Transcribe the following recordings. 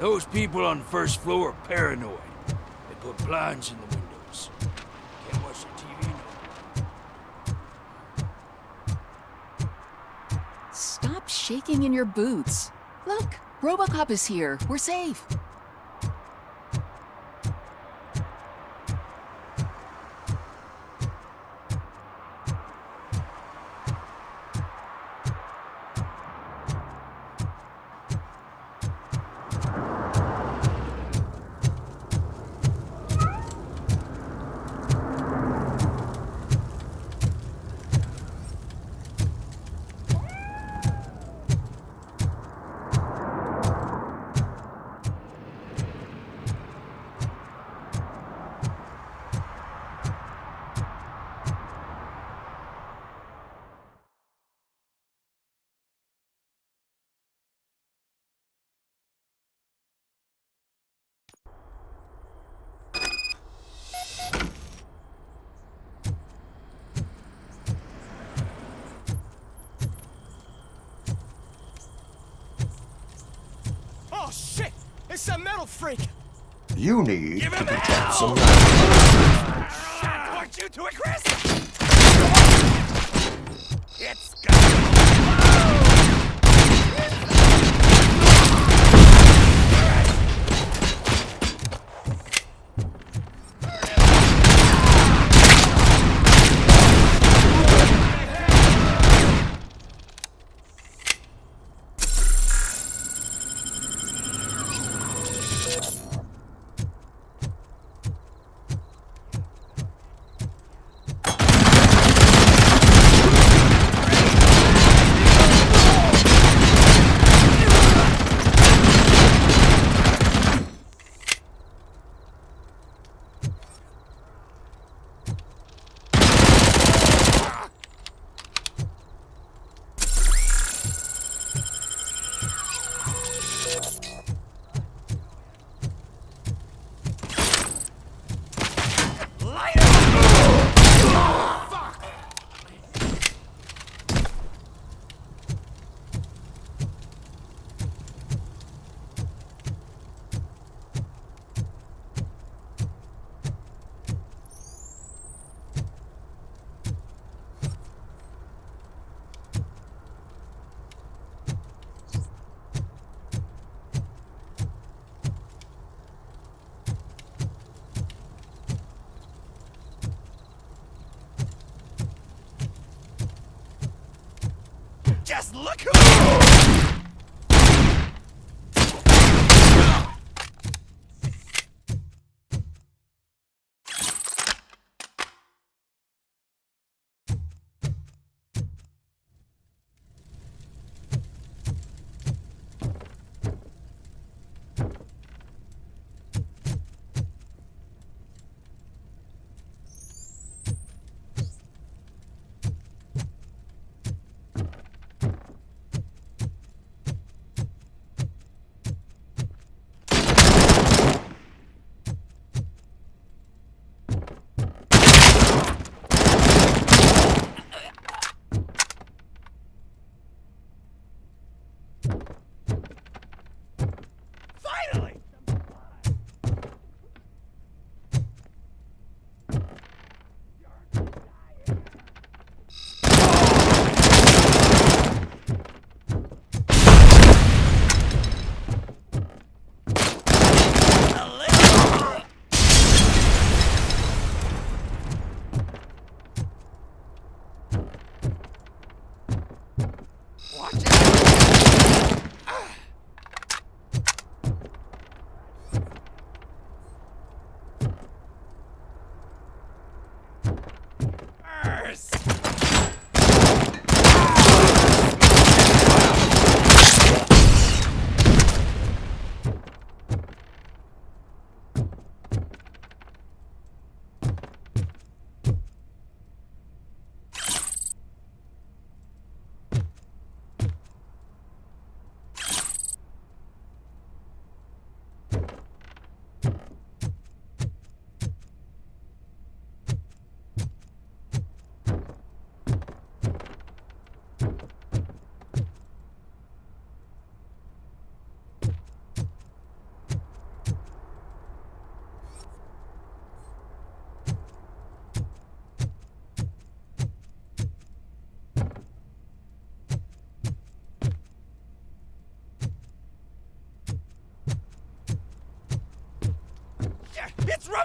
Those people on the first floor are paranoid. They put blinds in the windows. Can't watch the TV no more. Stop shaking in your boots. Look, RoboCop is here. We're safe. Oh shit! It's a metal freak! You need to protect some Shit, aren't you too aggressive? It's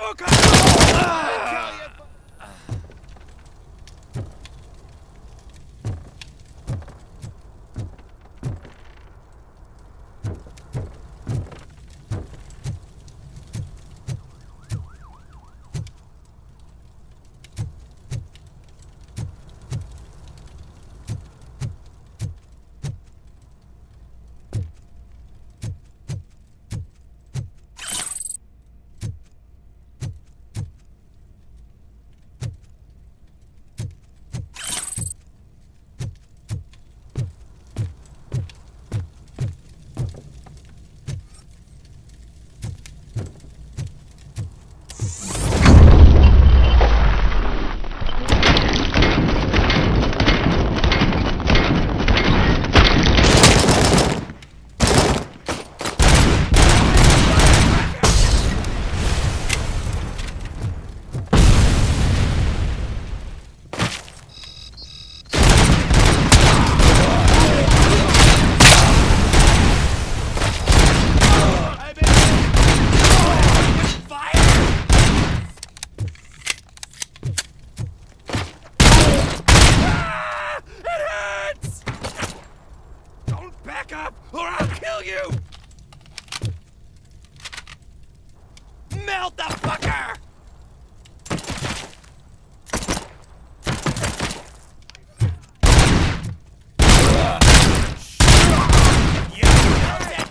RoboCop! Back up, or I'll kill you! Melt the fucker! You knows it!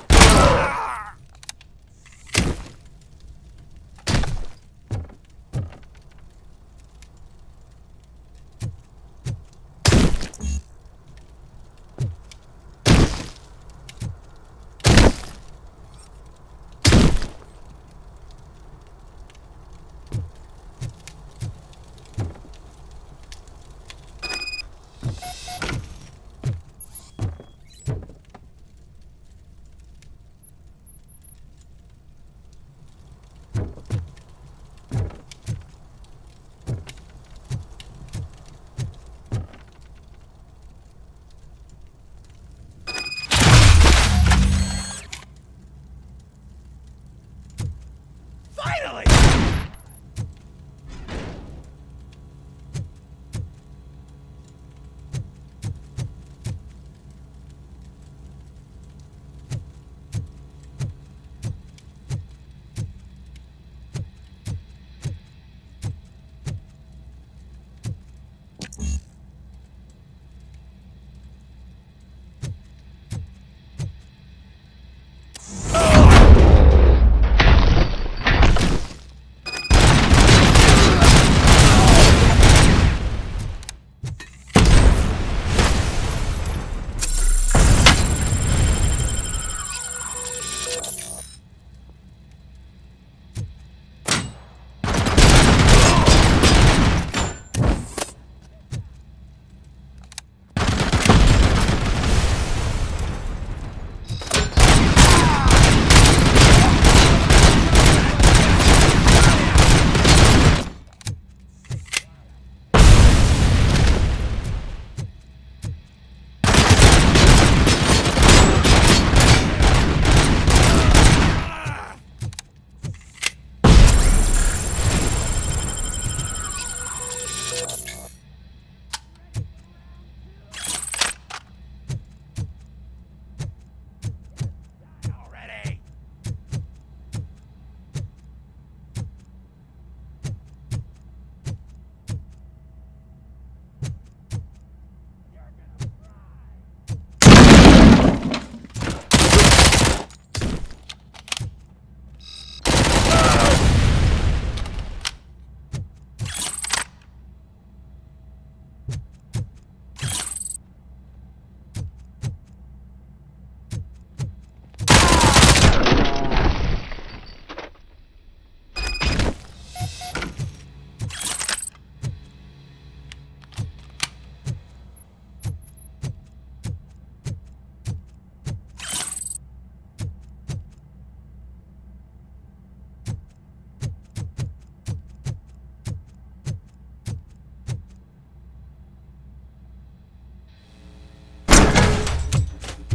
Finally!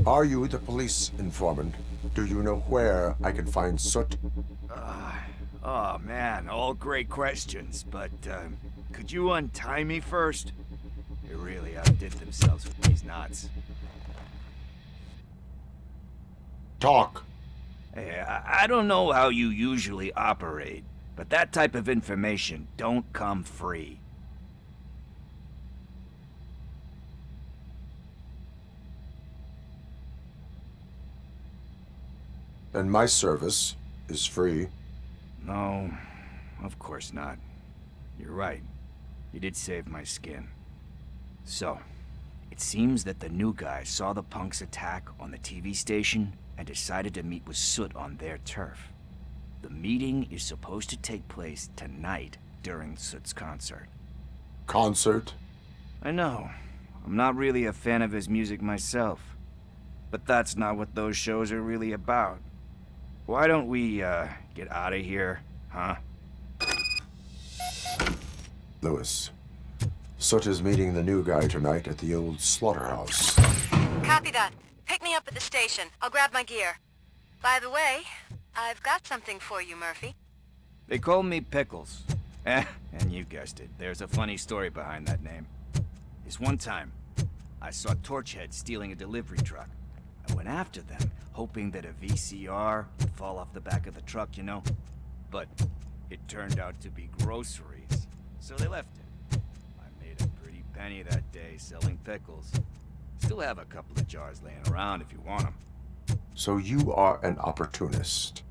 Are you the police informant? Do you know where I can find Soot? Oh man, all great questions, but could you untie me first? They really outdid themselves with these knots. Talk. Hey, I don't know how you usually operate, but that type of information don't come free. And my service is free. No, of course not. You're right. You did save my skin. So, it seems that the new guy saw the punk's attack on the TV station and decided to meet with Soot on their turf. The meeting is supposed to take place tonight during Soot's concert. Concert? I know. I'm not really a fan of his music myself. But that's not what those shows are really about. Why don't we, get out of here, huh? Lewis. Soot is meeting the new guy tonight at the old slaughterhouse. Copy that. Pick me up at the station. I'll grab my gear. By the way, I've got something for you, Murphy. They call me Pickles. And you guessed it, there's a funny story behind that name. This one time, I saw Torchhead stealing a delivery truck. I went after them, hoping that a VCR would fall off the back of the truck, you know? But it turned out to be groceries, so they left it. I made a pretty penny that day selling pickles. Still have a couple of jars laying around if you want them. So you are an opportunist.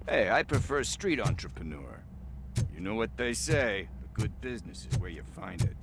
Hey, I prefer street entrepreneur. You know what they say, a good business is where you find it.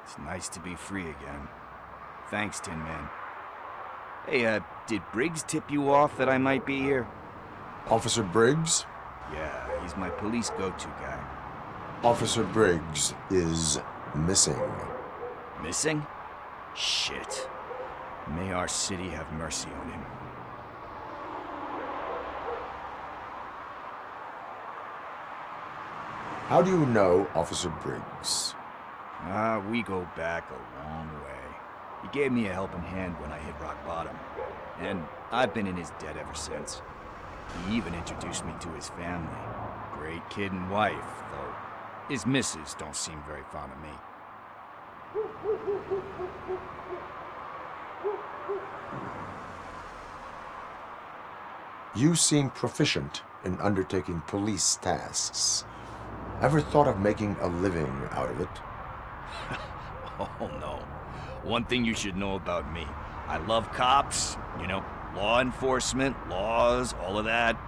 It's nice to be free again. Thanks, Tin Man. Hey, did Briggs tip you off that I might be here? Officer Briggs? Yeah, he's my police go-to guy. Officer Briggs is missing. Missing? Shit. May our city have mercy on him. How do you know Officer Briggs? We go back a long way. He gave me a helping hand when I hit rock bottom, and I've been in his debt ever since. He even introduced me to his family. Great kid and wife, though his missus don't seem very fond of me. You seem proficient in undertaking police tasks. Ever thought of making a living out of it? Oh no. One thing you should know about me. I love cops, you know, law enforcement, laws, all of that.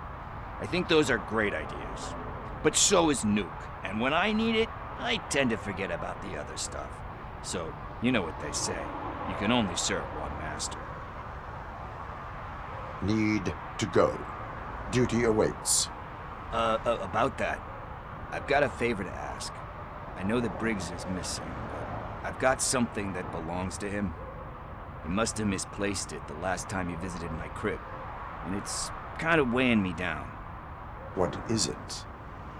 I think those are great ideas. But so is Nuke. And when I need it, I tend to forget about the other stuff. So, you know what they say. You can only serve one master. Need to go. Duty awaits. About that, I've got a favor to ask. I know that Briggs is missing, but I've got something that belongs to him. He must have misplaced it the last time he visited my crib, and it's kind of weighing me down. What is it?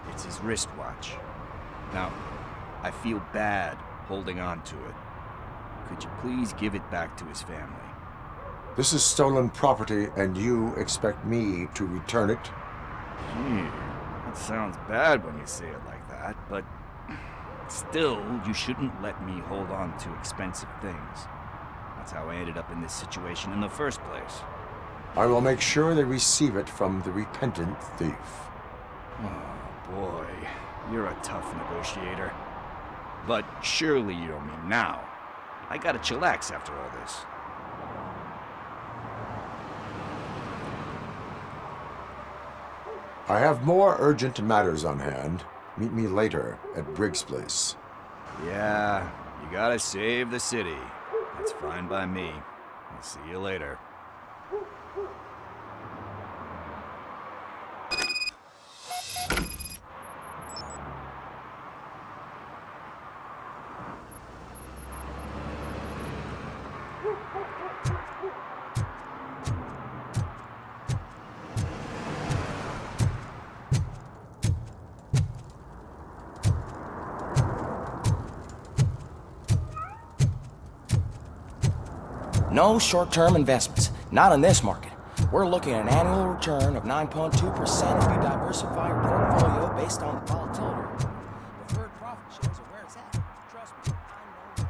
It's his wristwatch. Now, I feel bad holding on to it. Could you please give it back to his family? This is stolen property, and you expect me to return it? Gee, that sounds bad when you say it like that, but still, you shouldn't let me hold on to expensive things. That's how I ended up in this situation in the first place. I will make sure they receive it from the repentant thief. Oh, boy. You're a tough negotiator. But surely you don't mean now. I gotta chillax after all this. I have more urgent matters on hand. Meet me later at Briggs' place. Yeah, you gotta save the city. That's fine by me. I'll see you later. No short-term investments, not in this market. We're looking at an annual return of 9.2% if you diversify your portfolio based on the volatility. Deferred profit shares are where it's at. Trust me, I know.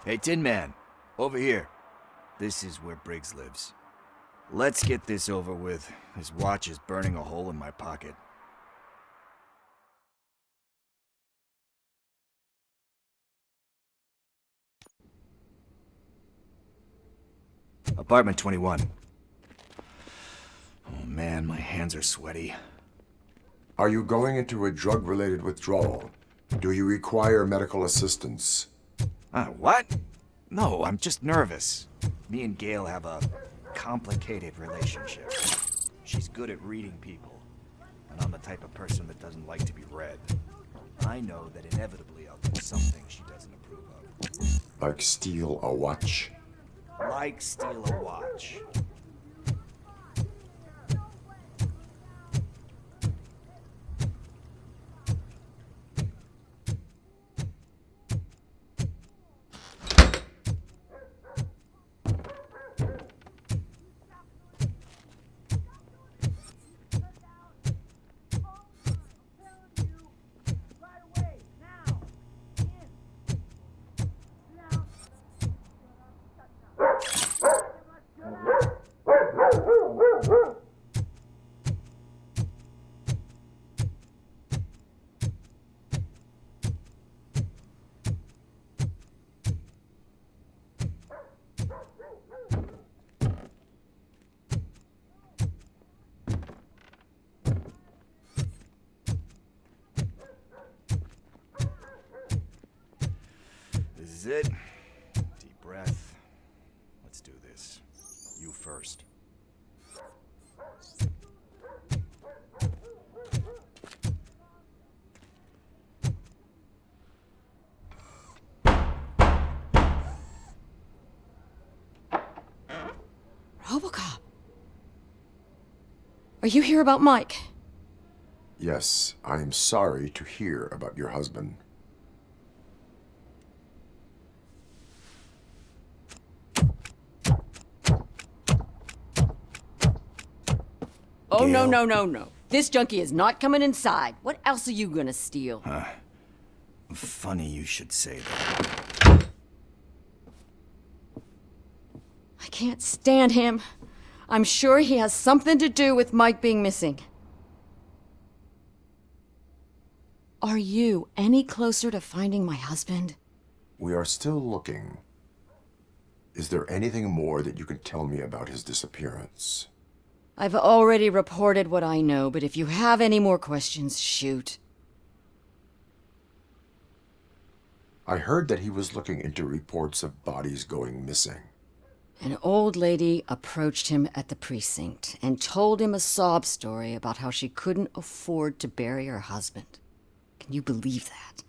Hey, Tin Man, over here. This is where Briggs lives. Let's get this over with. His watch is burning a hole in my pocket. Apartment 21. Oh man, my hands are sweaty. Are you going into a drug-related withdrawal? Do you require medical assistance? What? No, I'm just nervous. Me and Gail have a complicated relationship. She's good at reading people, and I'm the type of person that doesn't like to be read. I know that inevitably I'll do something she doesn't approve of. Like steal a watch? Like steal a watch. This is it. Deep breath. Let's do this. You first. Are you here about Mike? Yes, I am sorry to hear about your husband. Oh, Gail? no. This junkie is not coming inside. What else are you gonna steal? Funny you should say that. I can't stand him. I'm sure he has something to do with Mike being missing. Are you any closer to finding my husband? We are still looking. Is there anything more that you can tell me about his disappearance? I've already reported what I know, but if you have any more questions, shoot. I heard that he was looking into reports of bodies going missing. An old lady approached him at the precinct and told him a sob story about how she couldn't afford to bury her husband. Can you believe that?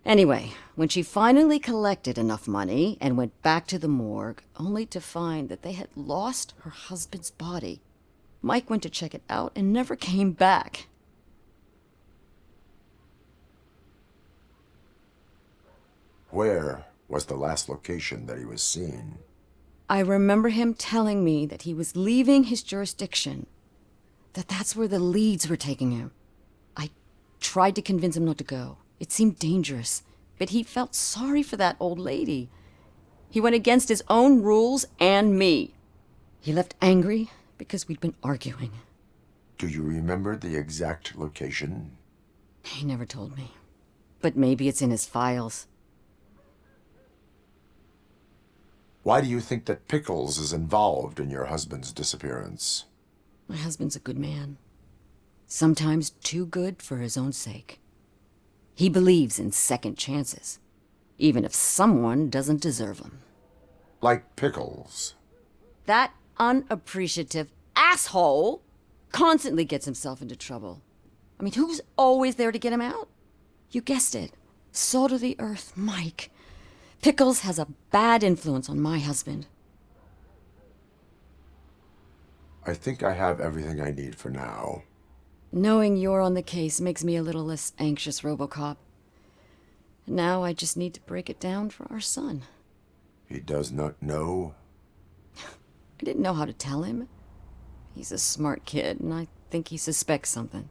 Anyway, when she finally collected enough money and went back to the morgue, only to find that they had lost her husband's body, Mike went to check it out and never came back. Where was the last location that he was seen? I remember him telling me that he was leaving his jurisdiction, that's where the leads were taking him. I tried to convince him not to go. It seemed dangerous, but he felt sorry for that old lady. He went against his own rules and me. He left angry because we'd been arguing. Do you remember the exact location? He never told me. But maybe it's in his files. Why do you think that Pickles is involved in your husband's disappearance? My husband's a good man. Sometimes too good for his own sake. He believes in second chances, even if someone doesn't deserve them. Like Pickles. That unappreciative asshole constantly gets himself into trouble. I mean, who's always there to get him out? You guessed it. Salt of the earth, Mike. Pickles has a bad influence on my husband. I think I have everything I need for now. Knowing you're on the case makes me a little less anxious, RoboCop. Now I just need to break it down for our son. He does not know? I didn't know how to tell him. He's a smart kid, and I think he suspects something.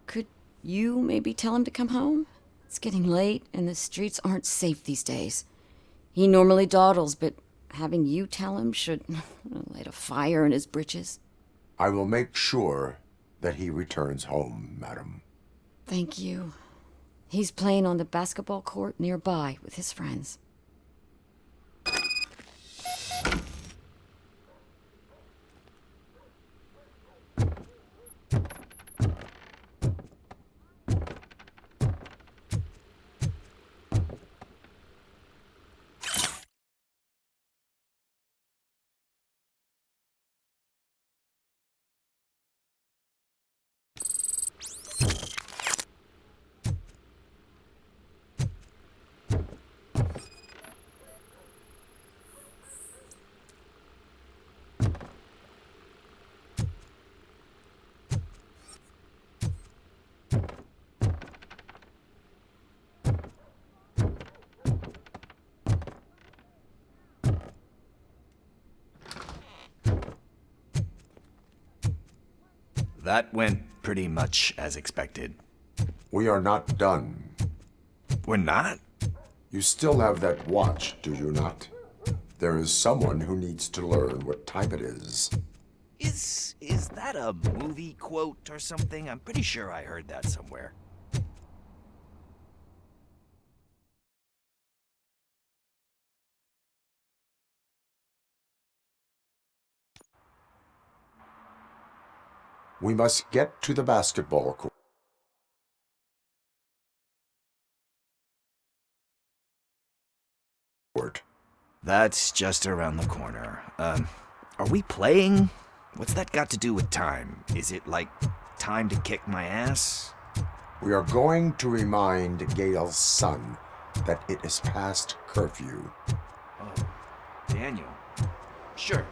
Could you maybe tell him to come home? It's getting late, and the streets aren't safe these days. He normally dawdles, but having you tell him should light a fire in his britches. I will make sure that he returns home, madam. Thank you. He's playing on the basketball court nearby with his friends. That went pretty much as expected. We are not done. We're not? You still have that watch, do you not? There is someone who needs to learn what time it is. Is that a movie quote or something? I'm pretty sure I heard that somewhere. We must get to the basketball court. That's just around the corner. Are we playing? What's that got to do with time? Is it like time to kick my ass? We are going to remind Gail's son that it is past curfew. Oh, Daniel. Sure.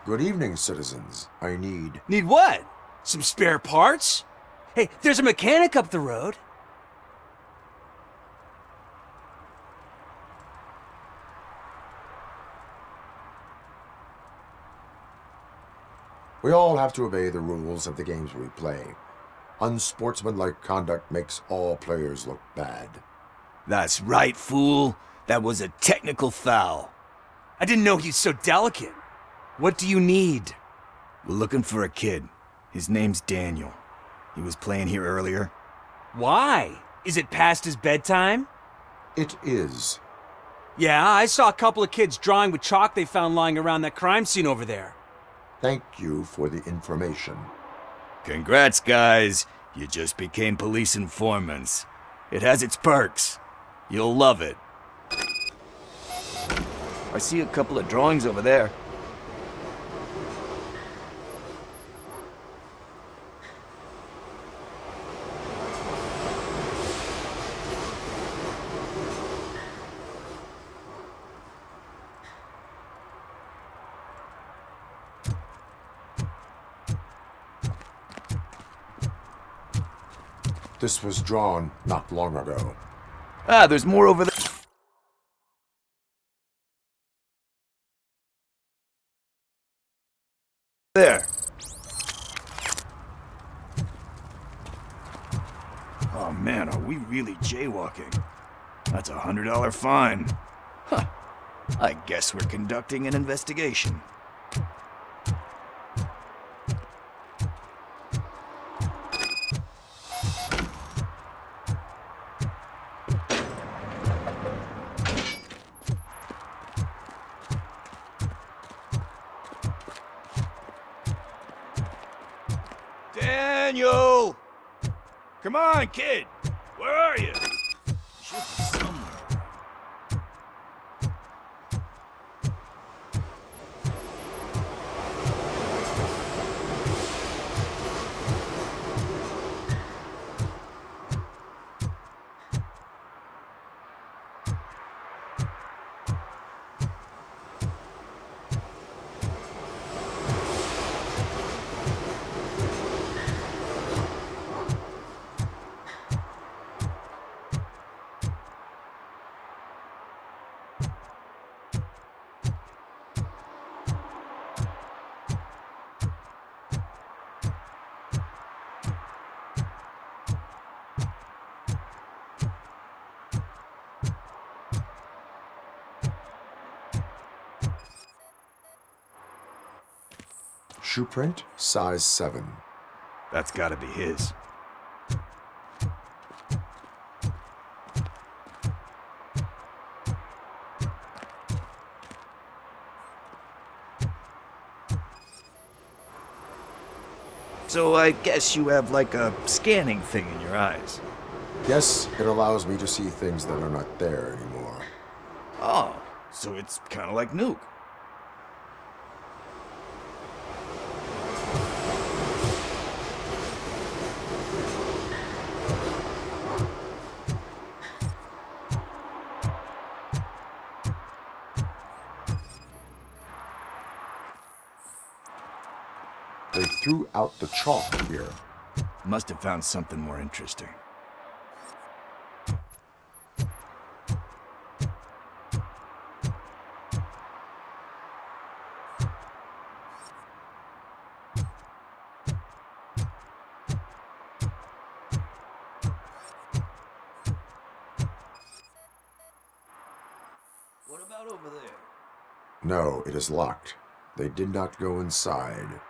Good evening, citizens. I need... Need what? Some spare parts? Hey, there's a mechanic up the road. We all have to obey the rules of the games we play. Unsportsmanlike conduct makes all players look bad. That's right, fool. That was a technical foul. I didn't know he's so delicate. What do you need? We're looking for a kid. His name's Daniel. He was playing here earlier. Why? Is it past his bedtime? It is. Yeah, I saw a couple of kids drawing with chalk they found lying around that crime scene over there. Thank you for the information. Congrats, guys. You just became police informants. It has its perks. You'll love it. I see a couple of drawings over there. This was drawn not long ago. Ah, there's more over there. There. Oh man, are we really jaywalking? That's a $100 fine. Huh. I guess we're conducting an investigation. Daniel! Come on, kid! Where are you? Should be somewhere. Shoe print, size 7. That's gotta be his. So I guess you have like a scanning thing in your eyes. Yes, it allows me to see things that are not there anymore. Oh, so it's kind of like Nuke. They threw out the chalk here. Must have found something more interesting. What about over there? No, it is locked. They did not go inside.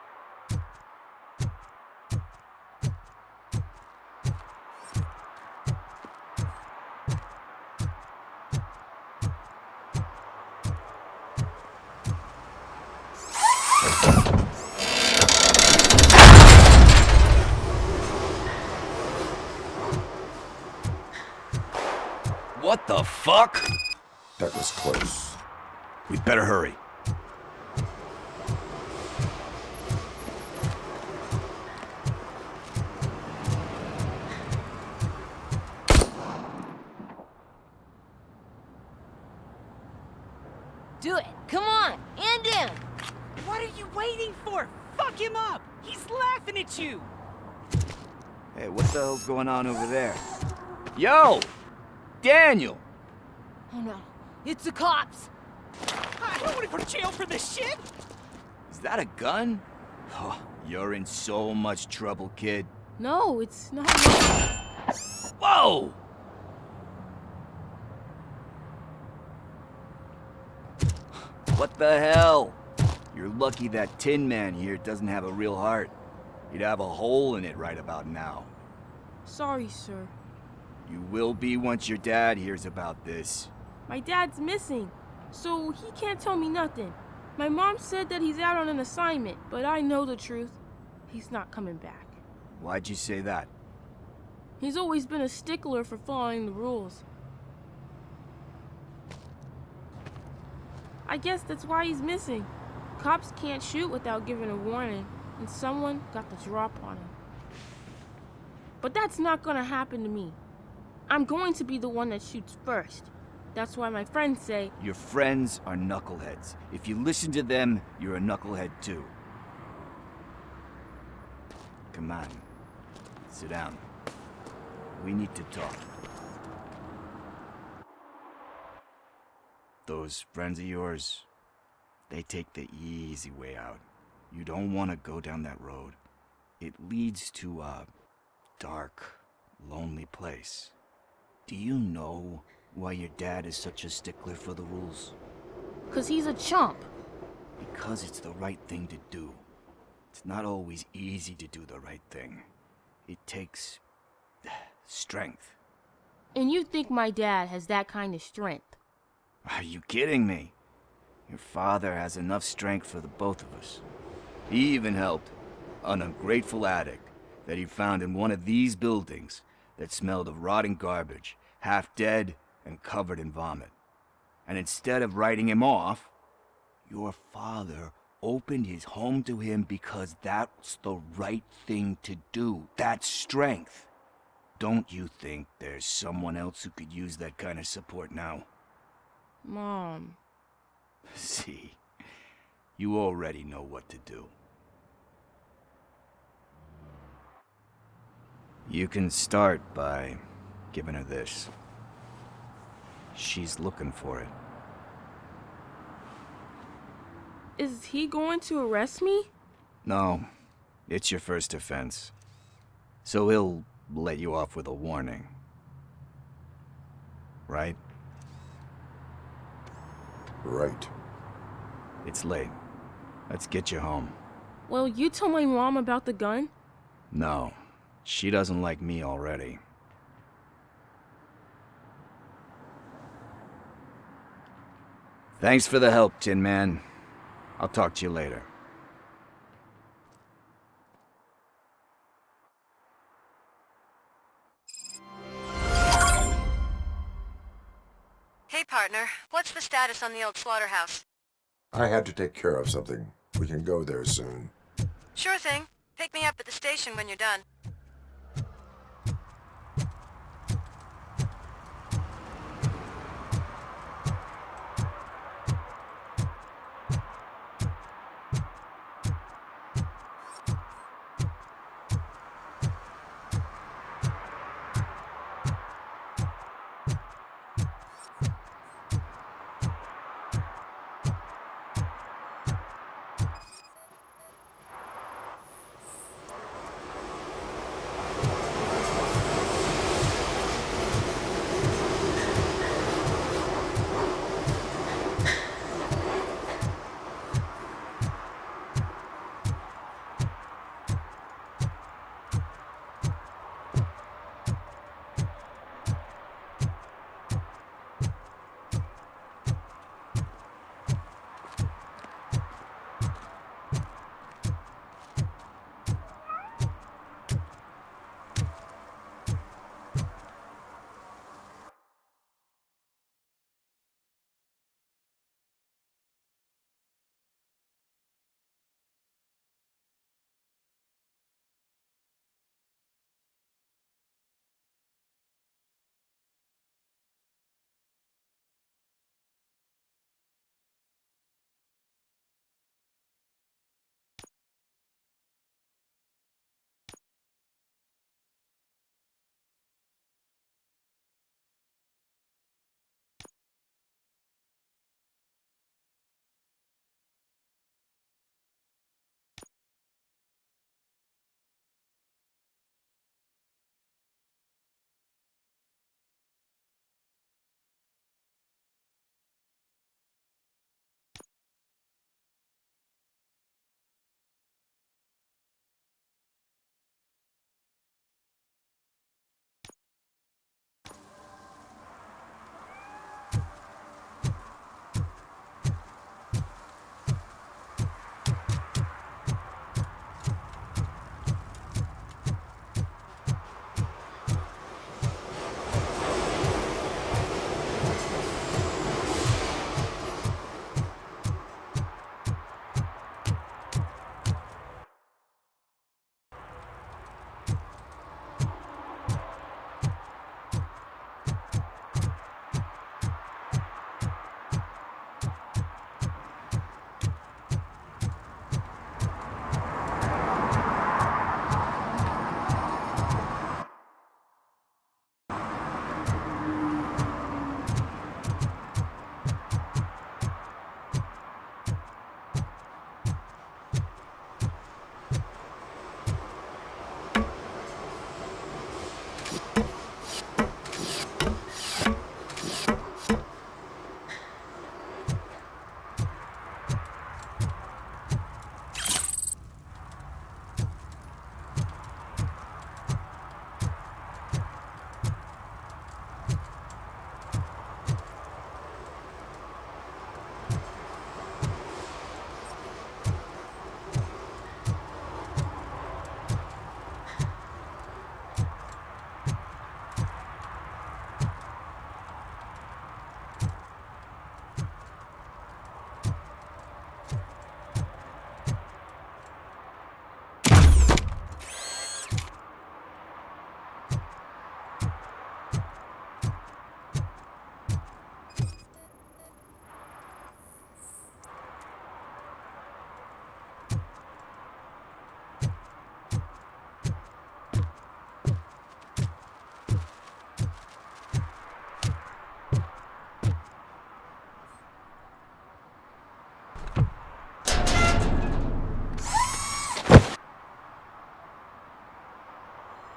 What the fuck? That was close. We'd better hurry. Do it. Come on. And in. What are you waiting for? Fuck him up! He's laughing at you! Hey, what the hell's going on over there? Yo! Daniel! Oh no, it's the cops! I don't want to go to jail for this shit! Is that a gun? Oh, you're in so much trouble, kid. No, it's not. Whoa! What the hell? You're lucky that Tin Man here doesn't have a real heart. He'd have a hole in it right about now. Sorry, sir. You will be once your dad hears about this. My dad's missing, so he can't tell me nothing. My mom said that he's out on an assignment, but I know the truth. He's not coming back. Why'd you say that? He's always been a stickler for following the rules. I guess that's why he's missing. Cops can't shoot without giving a warning, and someone got the drop on him. But that's not gonna happen to me. I'm going to be the one that shoots first. That's why my friends say... Your friends are knuckleheads. If you listen to them, you're a knucklehead too. Come on. Sit down. We need to talk. Those friends of yours, they take the easy way out. You don't want to go down that road. It leads to a dark, lonely place. Do you know why your dad is such a stickler for the rules? 'Cause he's a chump. Because it's the right thing to do. It's not always easy to do the right thing. It takes strength. And you think my dad has that kind of strength? Are you kidding me? Your father has enough strength for the both of us. He even helped an ungrateful addict that he found in one of these buildings that smelled of rotting garbage, half dead and covered in vomit. And instead of writing him off, your father opened his home to him because that's the right thing to do. That's strength. Don't you think there's someone else who could use that kind of support now? Mom. See, you already know what to do. You can start by giving her this. She's looking for it. Is he going to arrest me? No, it's your first offense. So he'll let you off with a warning. Right? Right. It's late. Let's get you home. Well, you told my mom about the gun? No, she doesn't like me already. Thanks for the help, Tin Man. I'll talk to you later. Hey, partner. What's the status on the old slaughterhouse? I had to take care of something. We can go there soon. Sure thing. Pick me up at the station when you're done.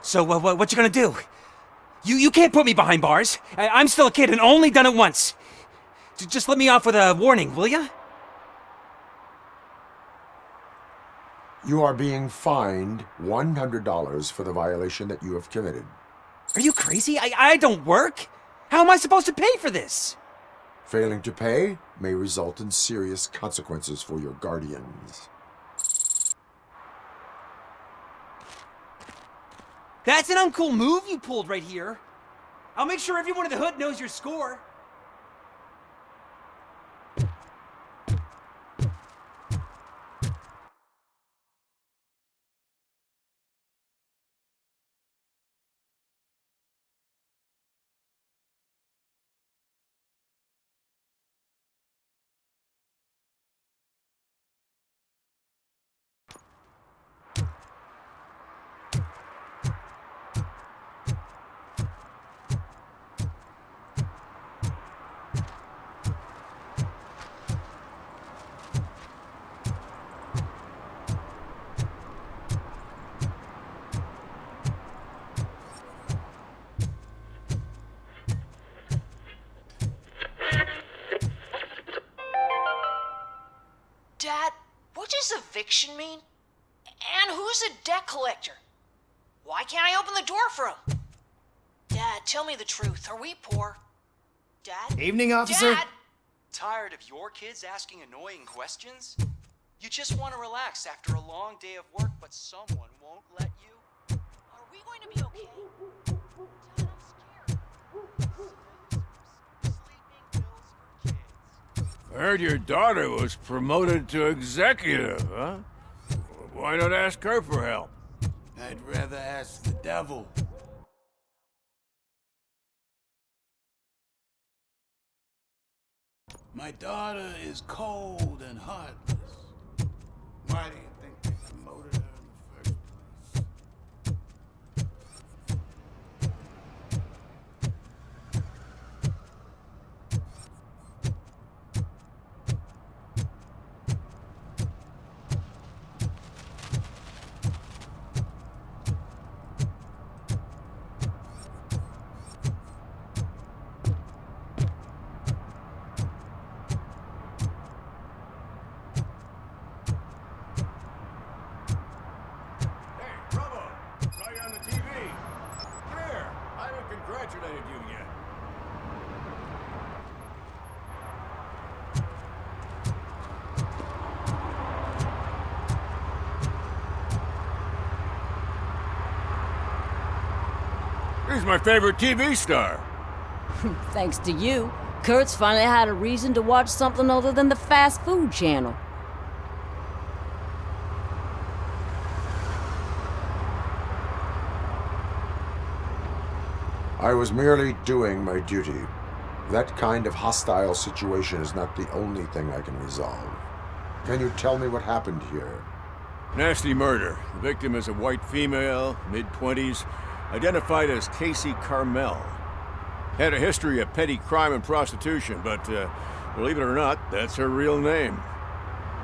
So, what you gonna do? You can't put me behind bars. I'm still a kid and only done it once. Just let me off with a warning, will ya? You are being fined $100 for the violation that you have committed. Are you crazy? I don't work. How am I supposed to pay for this? Failing to pay may result in serious consequences for your guardians. That's an uncool move you pulled right here. I'll make sure everyone in the hood knows your score. Dad, what does eviction mean? And who's a debt collector? Why can't I open the door for him? Dad, tell me the truth. Are we poor? Dad? Evening, officer. Dad? Tired of your kids asking annoying questions? You just want to relax after a long day of work, but someone won't let you? Are we going to be okay? Dad, I'm scared. Sleeping pills for kids. I heard your daughter was promoted to executive, huh? Why not ask her for help? I'd rather ask the devil. My daughter is cold and heartless. Why do you think they promoted her in the first place? Congratulated you yet. He's my favorite TV star. Thanks to you, Kurt's finally had a reason to watch something other than the fast food channel. I was merely doing my duty. That kind of hostile situation is not the only thing I can resolve. Can you tell me what happened here? Nasty murder. The victim is a white female, mid-20s, identified as Casey Carmel. Had a history of petty crime and prostitution, but believe it or not, that's her real name.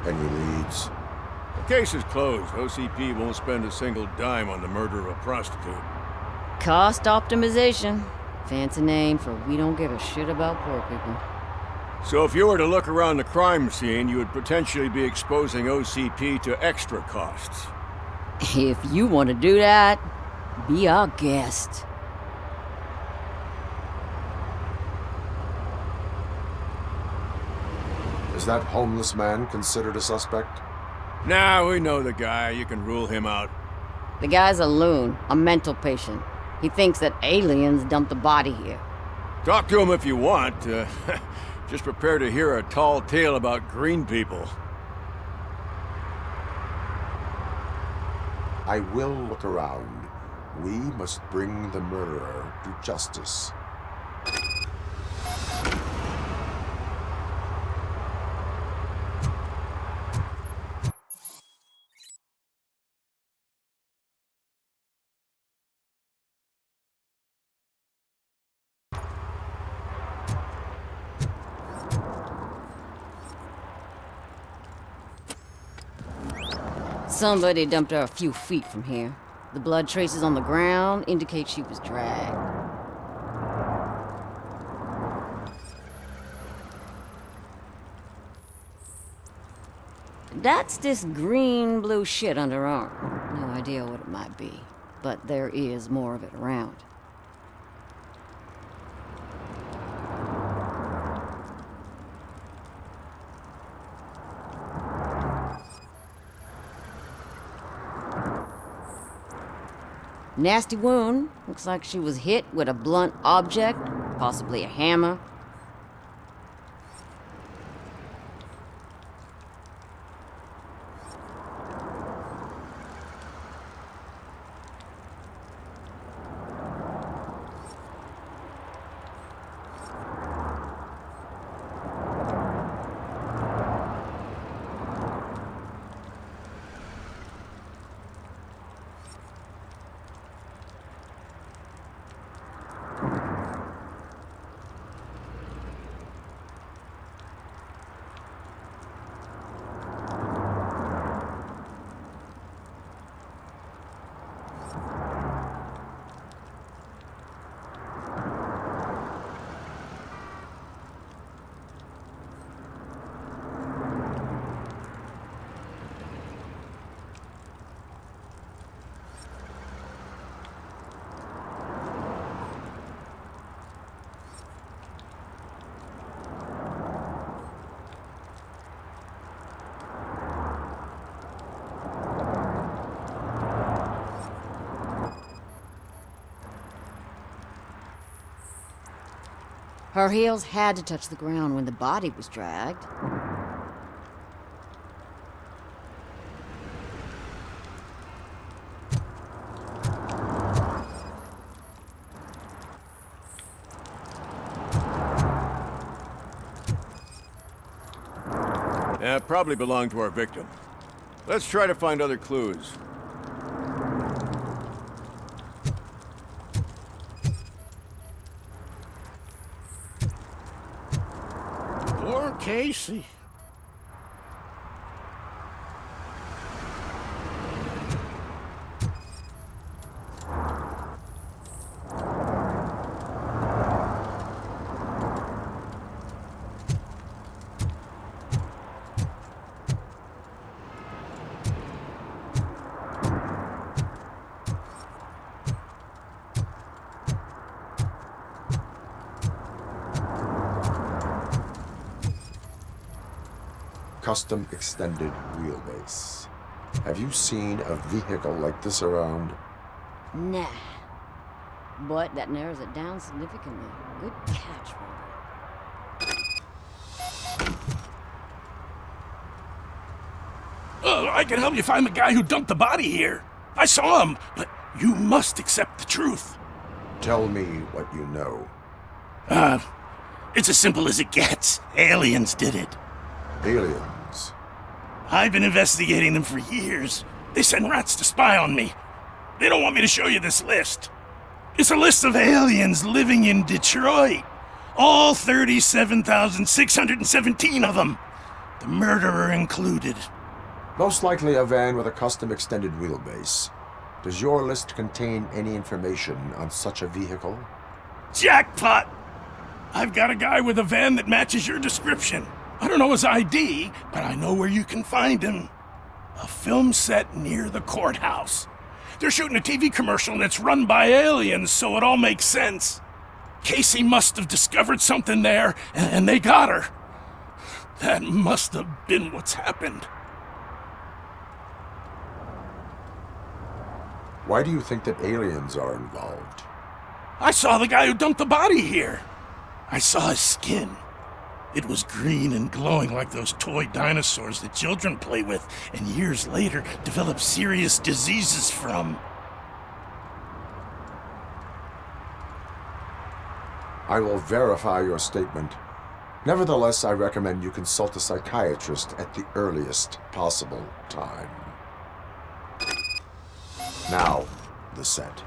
Any leads? The case is closed. OCP won't spend a single dime on the murder of a prostitute. Cost optimization. Fancy name for we don't give a shit about poor people. So if you were to look around the crime scene, you would potentially be exposing OCP to extra costs. If you want to do that, be our guest. Is that homeless man considered a suspect? Nah, we know the guy. You can rule him out. The guy's a loon, a mental patient. He thinks that aliens dumped the body here. Talk to him if you want. Just prepare to hear a tall tale about green people. I will look around. We must bring the murderer to justice. Somebody dumped her a few feet from here. The blood traces on the ground indicate she was dragged. That's this green-blue shit under her arm. No idea what it might be, but there is more of it around. Nasty wound. Looks like she was hit with a blunt object, possibly a hammer. Her heels had to touch the ground when the body was dragged. Probably belonged to our victim. Let's try to find other clues. Poor Casey. Custom extended wheelbase. Have you seen a vehicle like this around? Nah. But that narrows it down significantly. Good catch, Robert. I can help you find the guy who dumped the body here. I saw him, but you must accept the truth. Tell me what you know. It's as simple as it gets. Aliens did it. Aliens? I've been investigating them for years. They send rats to spy on me. They don't want me to show you this list. It's a list of aliens living in Detroit. All 37,617 of them. The murderer included. Most likely a van with a custom extended wheelbase. Does your list contain any information on such a vehicle? Jackpot! I've got a guy with a van that matches your description. I don't know his ID, but I know where you can find him. A film set near the courthouse. They're shooting a TV commercial and it's run by aliens, so it all makes sense. Casey must have discovered something there, and they got her. That must have been what's happened. Why do you think that aliens are involved? I saw the guy who dumped the body here. I saw his skin. It was green and glowing like those toy dinosaurs that children play with and years later develop serious diseases from. I will verify your statement. Nevertheless, I recommend you consult a psychiatrist at the earliest possible time. Now, the set.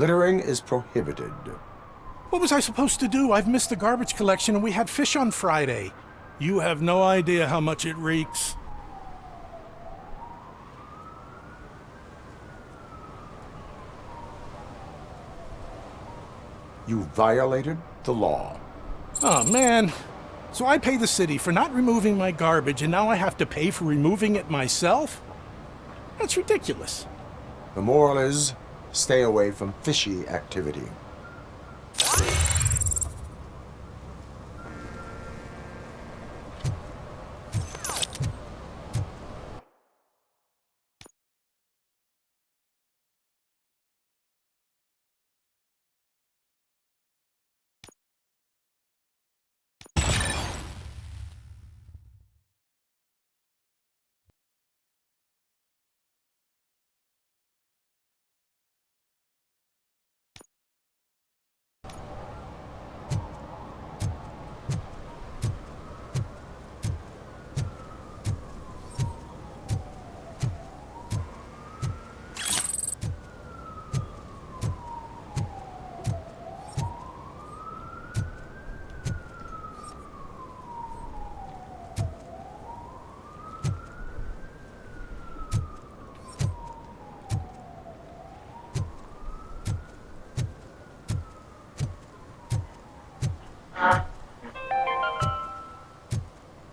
Littering is prohibited. What was I supposed to do? I've missed the garbage collection and we had fish on Friday. You have no idea how much it reeks. You violated the law. Oh, man. So I pay the city for not removing my garbage, and now I have to pay for removing it myself? That's ridiculous. The moral is, stay away from fishy activity.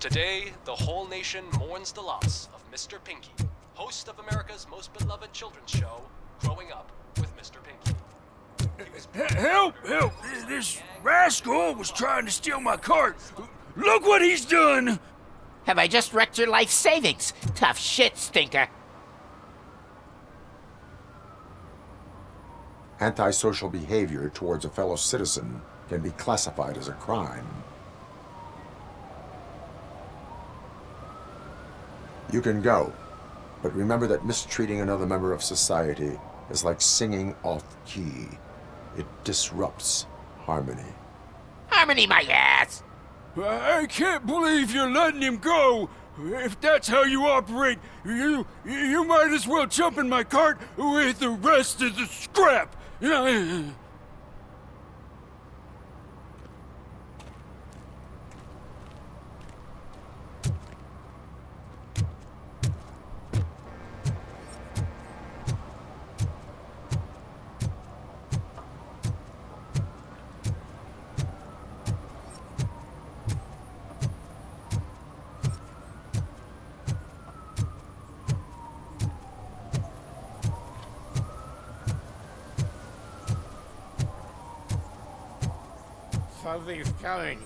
Today, the whole nation mourns the loss of Mr. Pinky, host of America's most beloved children's show, Growing Up with Mr. Pinky. Help! Help! This rascal was trying to steal my cart. Look what he's done! Have I just wrecked your life savings? Tough shit, stinker. Antisocial behavior towards a fellow citizen can be classified as a crime. You can go, but remember that mistreating another member of society is like singing off key. It disrupts harmony. Harmony, my ass! I can't believe you're letting him go. If that's how you operate, you might as well jump in my cart with the rest of the scrap. Something's coming.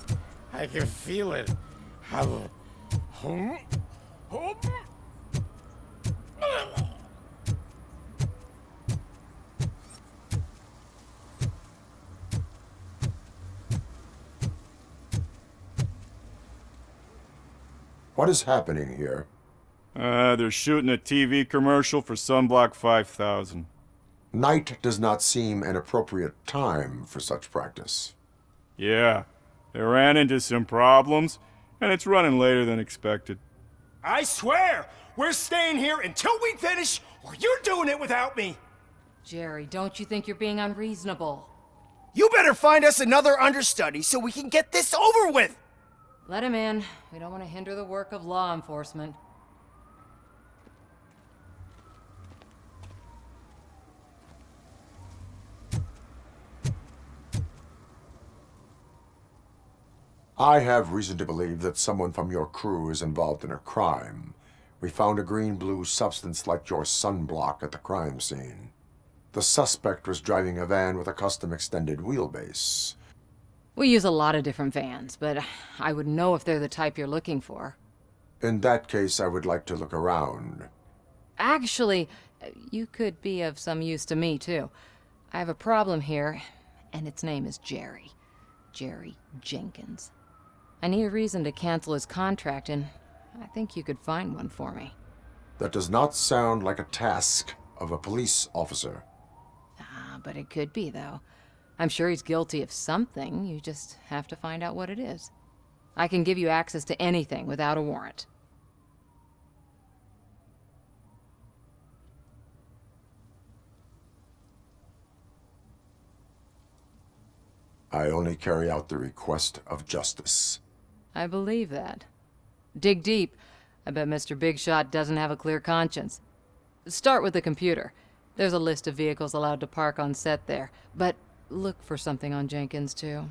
I can feel it. What is happening here? They're shooting a TV commercial for Sunblock 5000. Night does not seem an appropriate time for such practice. Yeah, they ran into some problems, and it's running later than expected. I swear, we're staying here until we finish, or you're doing it without me! Jerry, don't you think you're being unreasonable? You better find us another understudy so we can get this over with! Let him in. We don't want to hinder the work of law enforcement. I have reason to believe that someone from your crew is involved in a crime. We found a green-blue substance like your sunblock at the crime scene. The suspect was driving a van with a custom extended wheelbase. We use a lot of different vans, but I wouldn't know if they're the type you're looking for. In that case, I would like to look around. Actually, you could be of some use to me, too. I have a problem here, and its name is Jerry. Jerry Jenkins. I need a reason to cancel his contract, and I think you could find one for me. That does not sound like a task of a police officer. But it could be, though. I'm sure he's guilty of something. You just have to find out what it is. I can give you access to anything without a warrant. I only carry out the request of justice. I believe that. Dig deep. I bet Mr. Big Shot doesn't have a clear conscience. Start with the computer. There's a list of vehicles allowed to park on set there, but look for something on Jenkins, too.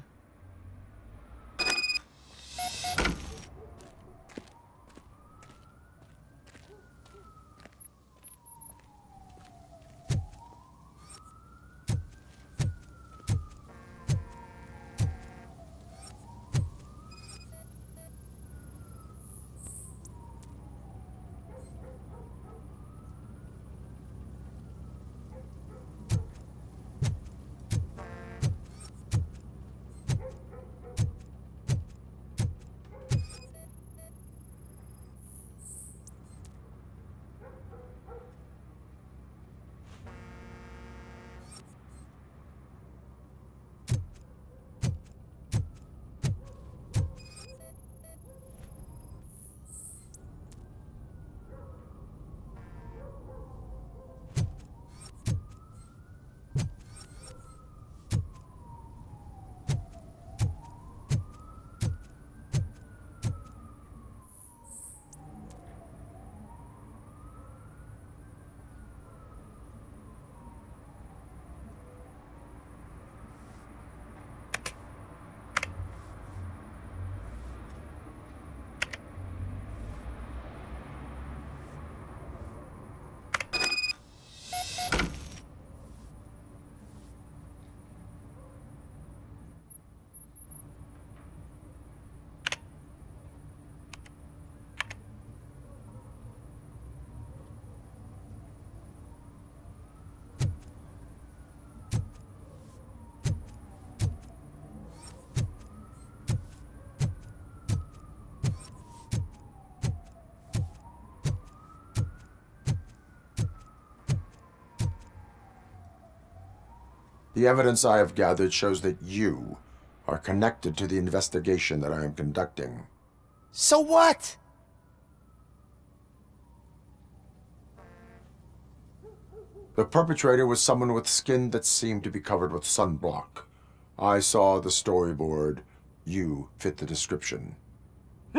The evidence I have gathered shows that you are connected to the investigation that I am conducting. So what? The perpetrator was someone with skin that seemed to be covered with sunblock. I saw the storyboard. You fit the description.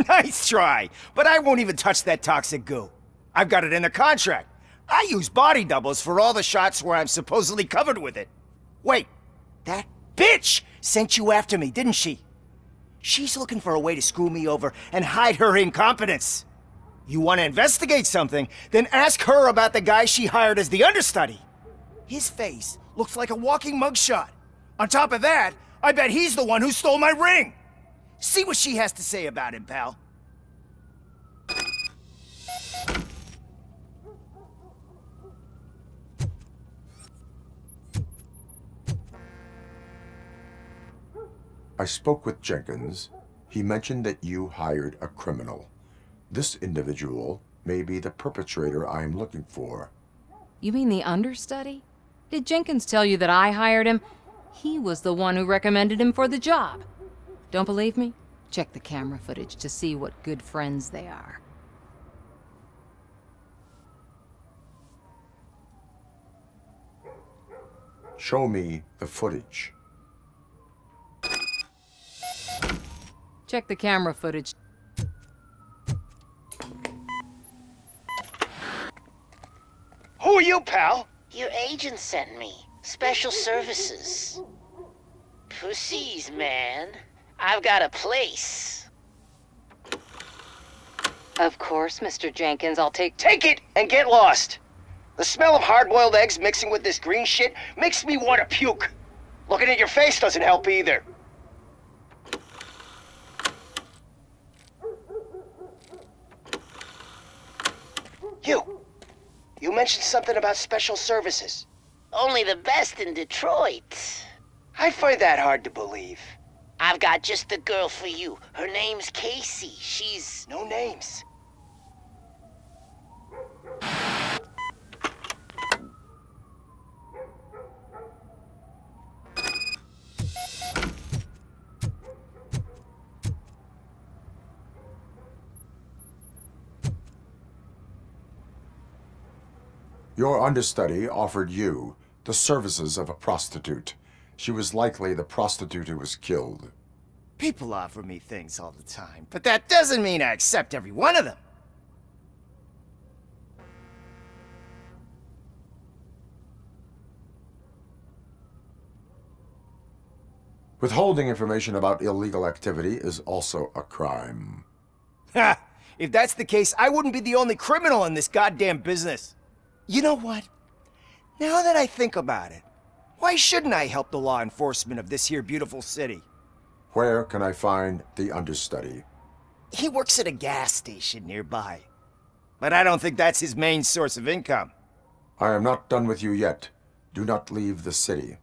Nice try, but I won't even touch that toxic goo. I've got it in the contract. I use body doubles for all the shots where I'm supposedly covered with it. Wait, that bitch sent you after me, didn't she? She's looking for a way to screw me over and hide her incompetence. You want to investigate something, then ask her about the guy she hired as the understudy. His face looks like a walking mugshot. On top of that, I bet he's the one who stole my ring. See what she has to say about him, pal. I spoke with Jenkins. He mentioned that you hired a criminal. This individual may be the perpetrator I am looking for. You mean the understudy? Did Jenkins tell you that I hired him? He was the one who recommended him for the job. Don't believe me? Check the camera footage to see what good friends they are. Show me the footage. Check the camera footage. Who are you, pal? Your agent sent me. Special services. Pussies, man. I've got a place. Of course, Mr. Jenkins, I'll take it and get lost. The smell of hard-boiled eggs mixing with this green shit makes me want to puke. Looking at your face doesn't help either. You mentioned something about special services. Only the best in Detroit. I find that hard to believe. I've got just the girl for you. Her name's Casey. She's... No names. Your understudy offered you the services of a prostitute. She was likely the prostitute who was killed. People offer me things all the time, but that doesn't mean I accept every one of them. Withholding information about illegal activity is also a crime. Ha! If that's the case, I wouldn't be the only criminal in this goddamn business. You know what? Now that I think about it, why shouldn't I help the law enforcement of this here beautiful city? Where can I find the understudy? He works at a gas station nearby. But I don't think that's his main source of income. I am not done with you yet. Do not leave the city.